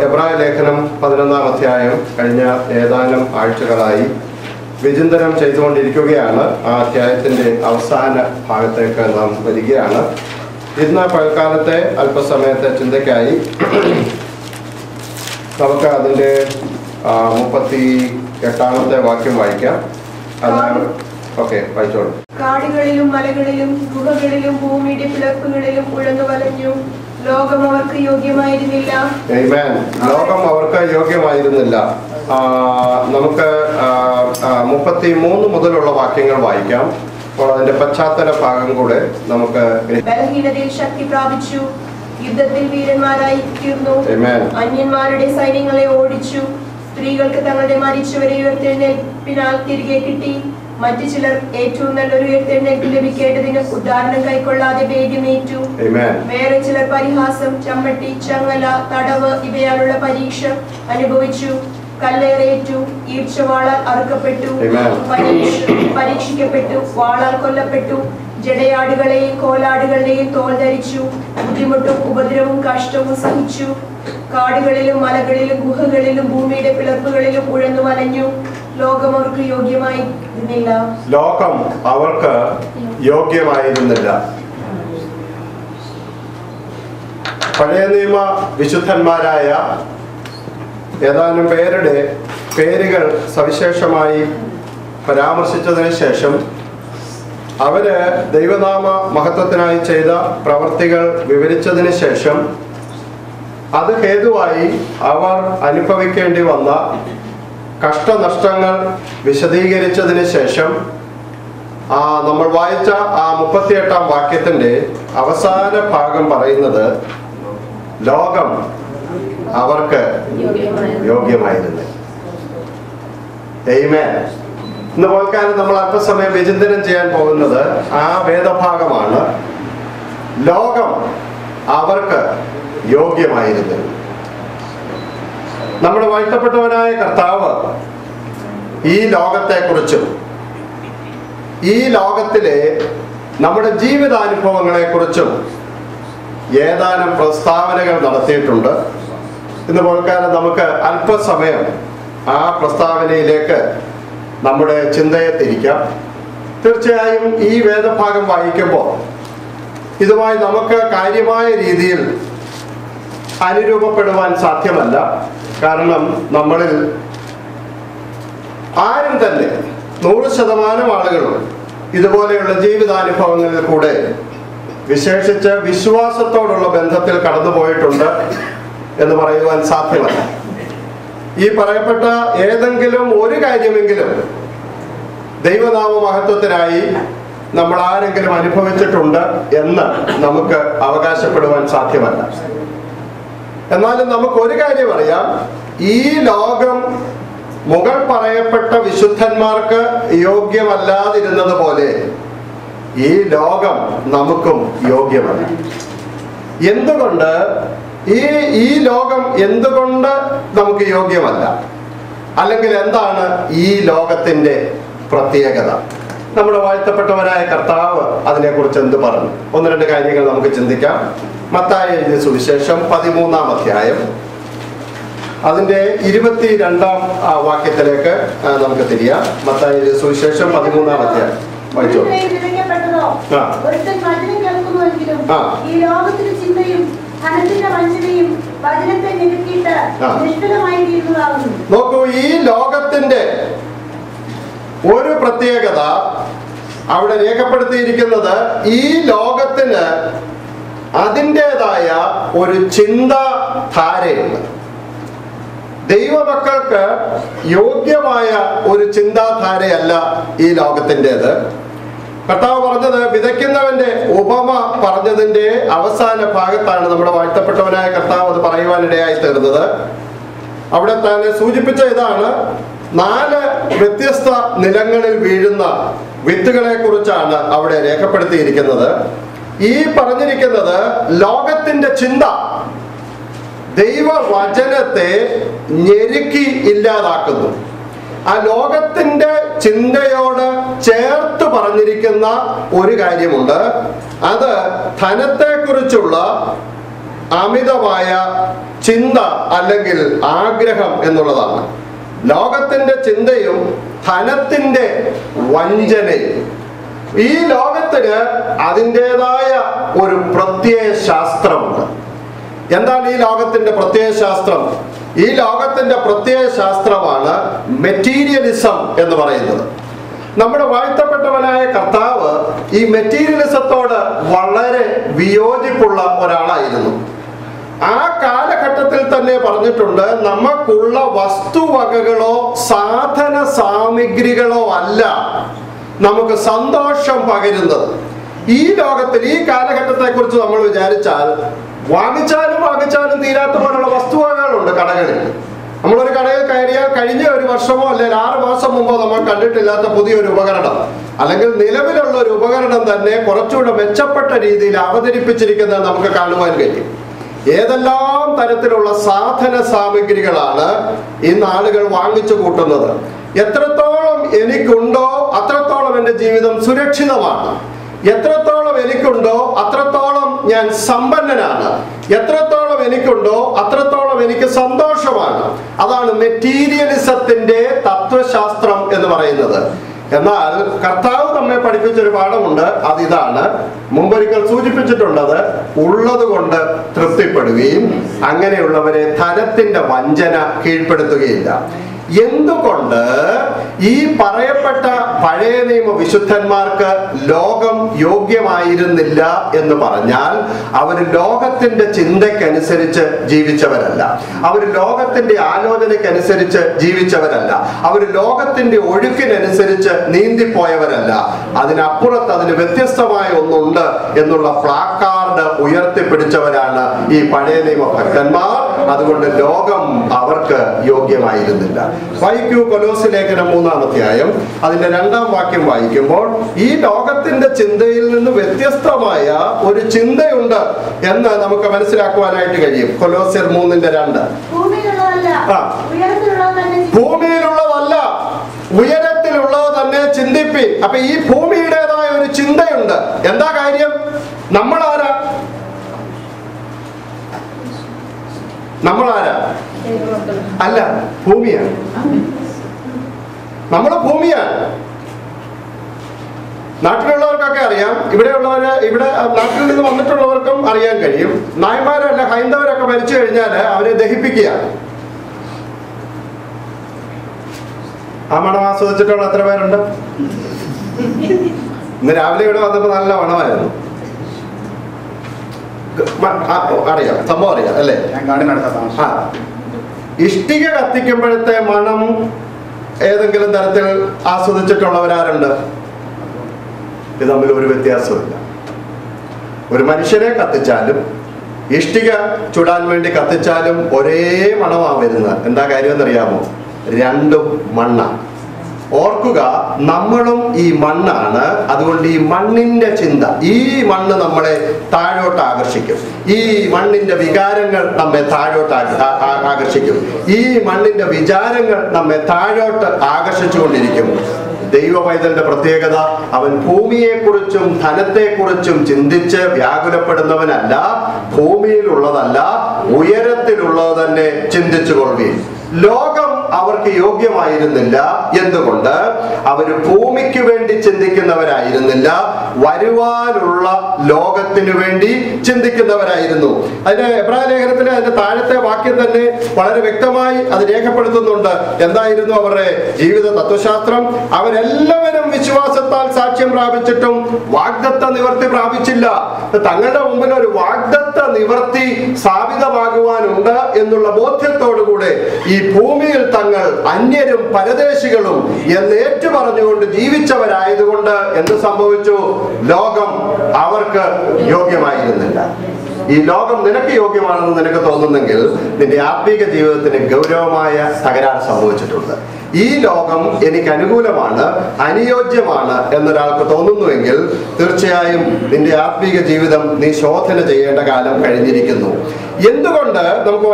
എബ്രായ ലേഖനം 11-ാം അധ്യായം കഴിഞ്ഞ ഏതാനും ആഴ്ചകളായി വിചിന്തനം ചെയ്തുകൊണ്ടിരിക്കുകയാണ്. ആ അധ്യായത്തിൻ്റെ അവസാന ഭാഗത്തേക്ക് നാം വരികയാണ്. ഇന്ന് പകൽക്കാലത്തെ അല്പസമയത്തെ ചിന്തയ്ക്കായി നമുക്ക് അതിൻ്റെ 38-ാമത്തെ വാക്യം വായിക്കാം. അതാണ് ഓക്കെ, വായിച്ചോളൂ. കാടുകളിലും മലകളിലും ഗുഹകളിലും ഭൂമിയുടെ പിളർപ്പുകളിലും ഉഴന്നു വലഞ്ഞു. ലോകം അവർക്ക് യോഗ്യമായിരുന്നില്ല. ആമേൻ. ലോകം അവർക്ക് യോഗ്യമായിരുന്നില്ല. നമുക്ക് 33 മുതലുള്ള വാക്യങ്ങൾ വായിക്കാം. അപ്പോൾ അതിന്റെ പശ്ചാത്തല ഭാഗം കൂടെ നമുക്ക്. ബലഹീനതയിൽ ശക്തി പ്രാപിച്ചു, യുദ്ധത്തിൽ വീരന്മാരായി തീർന്നു, അന്യന്മാരുടെ സൈന്യങ്ങളെ ഓടിച്ചു. സ്ത്രീകൾക്ക് തങ്ങളുടെ മരിച്ചവരെ ഉയർത്തെഴുന്നേൽപ്പിനാൽ തിരികെ കിട്ടി. മറ്റു ചിലർ ഏറ്റവും നല്ലൊരു ഉയർത്തെഴുന്നേൽപ്പ് ലഭിക്കേണ്ടതിന് ഉദാഹരണം കൈക്കൊള്ളാതെ വേദ്യമേറ്റു. വേറെ ചിലർ പരിഹാസം, ചമ്മട്ടി, ചങ്ങല, തടവ് ഇവയാലുള്ള പരീക്ഷ അനുഭവിച്ചു. കല്ലേറേറ്റു, ഈർച്ചവാളാൽ അറുക്കപ്പെട്ടു, പരീക്ഷിക്കപ്പെട്ടു, വാളാൽ കൊല്ലപ്പെട്ടു. ജടയാടുകളെയും കോലാടുകളുടെയും തോൽ ധരിച്ചു. ബുദ്ധിമുട്ടും ഉപദ്രവവും കഷ്ടവും സഹിച്ചു. കാടുകളിലും മലകളിലും ഗുഹകളിലും ഭൂമിയുടെ പിളർപ്പുകളിലും ഉഴന്നു വലഞ്ഞു. ലോകം അവർക്ക് യോഗ്യമായിരുന്നില്ല. ലോകം അവർക്ക് യോഗ്യമായിരുന്നില്ല. പഴയ നിയമ വിശുദ്ധന്മാരായ ഏതാനും പേരുടെ പേരുകൾ സവിശേഷമായി പരാമർശിച്ചതിന് ശേഷം അവര് ദൈവനാമ മഹത്വത്തിനായി ചെയ്ത പ്രവർത്തികൾ വിവരിച്ചതിന് ശേഷം അത് ഹേതുവായി അവർ അനുഭവിക്കേണ്ടി വന്ന കഷ്ടനഷ്ടങ്ങൾ വിശദീകരിച്ചതിന് ശേഷം നമ്മൾ വായിച്ച ആ 38-ാം വാക്യത്തിന്റെ അവസാന ഭാഗം പറയുന്നത് ലോകം അവർക്ക് യോഗ്യമായിരുന്നു. ആമേൻ. ഇന്ന് പോൽക്കാലം നമ്മൾ അല്പസമയം വിചിന്തനം ചെയ്യാൻ പോകുന്നത് ആ വേദഭാഗമാണ്. ലോകം അവർക്ക് യോഗ്യമായിരുന്നു. നമ്മുടെ വാഴ്ത്തപ്പെട്ടവനായ കർത്താവ് ഈ ലോകത്തെക്കുറിച്ചും ഈ ലോകത്തിലെ നമ്മുടെ ജീവിതാനുഭവങ്ങളെക്കുറിച്ചും ഏതാനും പ്രസ്താവനകൾ നടത്തിയിട്ടുണ്ട്. ഇന്ന് പോൽക്കാലം നമുക്ക് അല്പസമയം ആ പ്രസ്താവനയിലേക്ക് നമ്മുടെ ചിന്തയെ തിരിക്കാം. തീർച്ചയായും ഈ വേദഭാഗം വായിക്കുമ്പോൾ ഇതുമായി നമുക്ക് കാര്യമായ രീതിയിൽ അനുരൂപപ്പെടുവാൻ സാധ്യമല്ല. കാരണം നമ്മളിൽ ആരും തന്നെ 100% ആളുകളും ഇതുപോലെയുള്ള ജീവിതാനുഭവങ്ങളിൽ കൂടെ വിശേഷിച്ച് വിശ്വാസത്തോടുള്ള ബന്ധത്തിൽ കടന്നുപോയിട്ടുണ്ട് എന്ന് പറയുവാൻ സാധ്യമല്ല. ഈ പറയപ്പെട്ട ഏതെങ്കിലും ഒരു കാര്യമെങ്കിലും ദൈവനാമ മഹത്വത്തിനായി നമ്മൾ ആരെങ്കിലും അനുഭവിച്ചിട്ടുണ്ട് എന്ന് നമുക്ക് അവകാശപ്പെടുവാൻ സാധ്യമല്ല. എന്നാലും നമുക്കൊരു കാര്യം അറിയാം, ഈ ലോകം മുകൾ പറയപ്പെട്ട വിശുദ്ധന്മാർക്ക് യോഗ്യമല്ലാതിരുന്നത് പോലെ ഈ ലോകം നമുക്കും യോഗ്യമല്ല. എന്തുകൊണ്ട് ഈ ലോകം എന്തുകൊണ്ട് നമുക്ക് യോഗ്യമല്ല? അല്ലെങ്കിൽ എന്താണ് ഈ ലോകത്തിന്റെ പ്രത്യേകത? നമ്മുടെ വാഴ്ത്തപ്പെട്ടവനായ കർത്താവ് അതിനെക്കുറിച്ച് എന്ത് പറഞ്ഞു? 1-2 കാര്യങ്ങൾ നമുക്ക് ചിന്തിക്കാം. മത്തായി എഴുതിയ സുവിശേഷം 13-ാം അധ്യായം അതിന്റെ 22-ാം വാക്യത്തിലേക്ക് നമുക്ക് തിരിയാം. മത്തായി എഴുതിയ സുവിശേഷം 13-ാം അധ്യായം വായിച്ചോ. നോക്കൂ, ഈ ലോകത്തിന്റെ ഒരു പ്രത്യേകത അവിടെ രേഖപ്പെടുത്തിയിരിക്കുന്നത്, ഈ ലോകത്തിന് അതിൻ്റെതായ ഒരു ചിന്താധാരയുണ്ട്. ദൈവമക്കൾക്ക് യോഗ്യമായ ഒരു ചിന്താധാരയല്ല ഈ ലോകത്തിൻ്റെത്. കർത്താവ് പറഞ്ഞത്, വിതയ്ക്കുന്നവന്റെ ഉപമ പറഞ്ഞതിന്റെ അവസാന ഭാഗത്താണ് നമ്മുടെ വാഴ്ത്തപ്പെട്ടവനായ കർത്താവ് അത് പറയുവാനിടയായി തീർന്നത്. അവിടെ തന്നെ സൂചിപ്പിച്ച ഇതാണ്, 4 വ്യത്യസ്ത നിലങ്ങളിൽ വീഴുന്ന വിത്തുകളെ കുറിച്ചാണ് അവിടെ രേഖപ്പെടുത്തിയിരിക്കുന്നത്. ഈ പറഞ്ഞിരിക്കുന്നത് ലോകത്തിന്റെ ചിന്ത ദൈവവചനത്തെ ഞെരുക്കി ഇല്ലാതാക്കുന്നു. ആ ലോകത്തിന്റെ ചിന്തയോട് ചേർത്ത് പറഞ്ഞിരിക്കുന്ന ഒരു കാര്യമുണ്ട്. അത് ധനത്തെക്കുറിച്ചുള്ള അമിതമായ ചിന്ത അല്ലെങ്കിൽ ആഗ്രഹം എന്നുള്ളതാണ്. ലോകത്തിന്റെ ചിന്തയും ധനത്തിന്റെ വഞ്ചനയും. ഈ ലോകത്തിന് അതിൻ്റെതായ ഒരു പ്രത്യയ ശാസ്ത്രമുണ്ട്. എന്താണ് ഈ ലോകത്തിന്റെ പ്രത്യയ ശാസ്ത്രം? ഈ ലോകത്തിന്റെ പ്രത്യയ ശാസ്ത്രമാണ് മെറ്റീരിയലിസം എന്ന് പറയുന്നത്. നമ്മുടെ വാഴ്ത്തപ്പെട്ടവനായ കർത്താവ് ഈ മെറ്റീരിയലിസത്തോട് വളരെ വിയോജിപ്പുള്ള ഒരാളായിരുന്നു. ആ കാലഘട്ടത്തിൽ തന്നെ പറഞ്ഞിട്ടുണ്ട്, നമുക്കുള്ള വസ്തുവകകളോ സാധന സാമഗ്രികളോ അല്ല നമുക്ക് സന്തോഷം പകരുന്നത്. ഈ ലോകത്തിൽ ഈ കാലഘട്ടത്തെ കുറിച്ച് നമ്മൾ വിചാരിച്ചാൽ വാങ്ങിച്ചാലും തീരാത്ത പോലുള്ള വസ്തുവകകളുണ്ട് കടകളിൽ. നമ്മളൊരു കടയിൽ കയറിയാൽ കഴിഞ്ഞ ഒരു വർഷമോ അല്ലെങ്കിൽ 6 മാസം മുമ്പോ നമ്മൾ കണ്ടിട്ടില്ലാത്ത പുതിയൊരു ഉപകരണം അല്ലെങ്കിൽ നിലവിലുള്ള ഒരു ഉപകരണം തന്നെ കുറച്ചുകൂടെ മെച്ചപ്പെട്ട രീതിയിൽ അവതരിപ്പിച്ചിരിക്കുന്നത് നമുക്ക് കാണുവാൻ കഴിയും. ഏതെല്ലാം തരത്തിലുള്ള സാധന സാമഗ്രികളാണ് ഇന്ന് ആളുകൾ വാങ്ങിച്ചു കൂട്ടുന്നത്. എത്രത്തോളം എനിക്കുണ്ടോ അത്രത്തോളം എൻ്റെ ജീവിതം സുരക്ഷിതമാണ്. എത്രത്തോളം എനിക്കുണ്ടോ അത്രത്തോളം ഞാൻ സമ്പന്നനാണ്. എത്രത്തോളം എനിക്കുണ്ടോ അത്രത്തോളം എനിക്ക് സന്തോഷമാണ്. അതാണ് മെറ്റീരിയലിസത്തിന്റെ തത്വശാസ്ത്രം എന്ന് പറയുന്നത്. എന്നാൽ കർത്താവ് നമ്മെ പഠിപ്പിച്ചൊരു പാഠമുണ്ട്. അതിതാണ്, മുമ്പൊരിക്കൽ സൂചിപ്പിച്ചിട്ടുള്ളത്, ഉള്ളത് കൊണ്ട് തൃപ്തിപ്പെടുകയും അങ്ങനെയുള്ളവരെ ധനത്തിന്റെ വഞ്ചന കീഴ്പ്പെടുത്തുകയില്ല. എന്തുകൊണ്ട് ഈ പറയപ്പെട്ട പഴയ നിയമ വിശുദ്ധന്മാർക്ക് ലോകം യോഗ്യമായിരുന്നില്ല എന്ന് പറഞ്ഞാൽ, അവർ ലോകത്തിന്റെ ചിന്തയ്ക്കനുസരിച്ച് ജീവിച്ചവരല്ല, അവർ ലോകത്തിന്റെ ആലോചനയ്ക്കനുസരിച്ച് ജീവിച്ചവരല്ല, അവർ ലോകത്തിന്റെ ഒഴുക്കിനനുസരിച്ച് നീന്തിപ്പോയവരല്ല. അതിനപ്പുറത്ത് അതിന് വ്യത്യസ്തമായ ഒന്നുണ്ട് എന്നുള്ള പ്ലാക്കാർഡ് ഉയർത്തിപ്പിടിച്ചവരാണ് ഈ പഴയ നിയമ ഭക്തന്മാർ. അതുകൊണ്ട് ലോകം അവർക്ക് യോഗ്യമായിരുന്നില്ല. വായിക്കൂ കൊലോസ്യ ലേഖനം 3-ാം അധ്യായം അതിന്റെ 2-ാം വാക്യം വായിക്കുമ്പോൾ, ഈ ലോകത്തിന്റെ ചിന്തയിൽ നിന്ന് വ്യത്യസ്തമായ ഒരു ചിന്തയുണ്ട് എന്ന് നമുക്ക് മനസ്സിലാക്കുവാനായിട്ട് കഴിയും. കൊലോസ്യർ 3:2. ഭൂമിയിലുള്ളതല്ല ഉയരത്തിലുള്ളത് തന്നെ ചിന്തിപ്പി. അപ്പൊ ഈ ഭൂമിയുടേതായ ഒരു ചിന്തയുണ്ട്. എന്താ കാര്യം? നമ്മളാരാ? അല്ല, ഭൂമിയാണ്. നമ്മള് ഭൂമിയാണ്. നാട്ടിലുള്ളവർക്കൊക്കെ അറിയാം, ഇവിടെ നാട്ടിൽ നിന്ന് വന്നിട്ടുള്ളവർക്കും അറിയാൻ കഴിയും. നായന്മാരല്ല, ഹൈന്ദവരൊക്കെ മരിച്ചു കഴിഞ്ഞാൽ അവരെ ദഹിപ്പിക്കുക. ആ മണം ആസ്വദിച്ചിട്ടുള്ള എത്ര പേരുണ്ട്? ഇന്ന് രാവിലെ ഇവിടെ വന്നപ്പോ നല്ല മണമായിരുന്നു. അറിയാം, സംഭവം അറിയാം അല്ലേ? ഇഷ്ടിക കത്തിക്കുമ്പോഴത്തെ മണം ഏതെങ്കിലും തരത്തിൽ ആസ്വദിച്ചിട്ടുള്ളവരാരുണ്ട്? ഇത് തമ്മിൽ ഒരു വ്യത്യാസമില്ല. ഒരു മനുഷ്യനെ കത്തിച്ചാലും ഇഷ്ടിക ചുടാൻ വേണ്ടി കത്തിച്ചാലും ഒരേ മണമാണ് വരുന്നത്. എന്താ കാര്യം എന്നറിയാമോ? രണ്ടും മണ്ണാണ്. ഓർക്കുക, നമ്മളും ഈ മണ്ണാണ്. അതുകൊണ്ട് ഈ മണ്ണിന്റെ ചിന്ത, ഈ മണ്ണ് നമ്മളെ താഴോട്ട് ആകർഷിക്കും. ഈ മണ്ണിന്റെ വികാരങ്ങൾ നമ്മെ താഴോട്ട് ആകർഷിക്കും. ഈ മണ്ണിന്റെ വിചാരങ്ങൾ നമ്മെ താഴോട്ട് ആകർഷിച്ചുകൊണ്ടിരിക്കും. ദൈവ പൈതലിന്റെ പ്രത്യേകത, അവൻ ഭൂമിയെക്കുറിച്ചും ധനത്തെക്കുറിച്ചും ചിന്തിച്ച് വ്യാകുലപ്പെടുന്നവനല്ല, ഭൂമിയിലുള്ളതല്ല ഉയരത്തിലുള്ളത് തന്നെ ചിന്തിച്ചു കൊള്ളുകയും. ലോകം അവർക്ക് യോഗ്യമായിരുന്നില്ല. എന്തുകൊണ്ട്? അവര് ഭൂമിക്ക് വേണ്ടി ചിന്തിക്കുന്നവരായിരുന്നില്ല, വരുവാനുള്ള ലോകത്തിനു വേണ്ടി ചിന്തിക്കുന്നവരായിരുന്നു. അതിന്റെ എബ്രായ ലേഖനത്തിലെ അതിന്റെ താഴത്തെ വാക്യം തന്നെ വളരെ വ്യക്തമായി അത് രേഖപ്പെടുത്തുന്നുണ്ട്. എന്തായിരുന്നു അവരുടെ ജീവിത തത്വശാസ്ത്രം? അവരെല്ലാവരും വിശ്വാസത്താൽ സാക്ഷ്യം പ്രാപിച്ചിട്ടും വാഗ്ദത്ത നിവർത്തി പ്രാപിച്ചില്ല. തങ്ങളുടെ മുമ്പിൽ ഒരു വാഗ്ദത്ത നിവർത്തി സ്ഥാപിതമാകുവാനുണ്ട് എന്നുള്ള ബോധ്യത്തോടുകൂടെ ഈ ഭൂമിയിൽ തങ്ങൾ അന്യരും പരദേശികളും എന്ന് ഏറ്റു പറഞ്ഞുകൊണ്ട് ജീവിച്ചവരായതുകൊണ്ട് എന്ത് സംഭവിച്ചു? ലോകം അവർക്ക് യോഗ്യമായിരുന്നില്ല. ഈ ലോകം നിനക്ക് യോഗ്യമാണെന്ന് നിനക്ക് തോന്നുന്നെങ്കിൽ നിന്റെ ആത്മീക ജീവിതത്തിന് ഗൗരവമായ തകരാർ സംഭവിച്ചിട്ടുണ്ട്. ഈ ലോകം എനിക്ക് അനുകൂലമാണ്, അനുയോജ്യമാണ് എന്നൊരാൾക്ക് തോന്നുന്നുവെങ്കിൽ തീർച്ചയായും നിന്റെ ആത്മീക ജീവിതം നീ ശോധന ചെയ്യേണ്ട കാലം കഴിഞ്ഞിരിക്കുന്നു. എന്തുകൊണ്ട് നമുക്ക്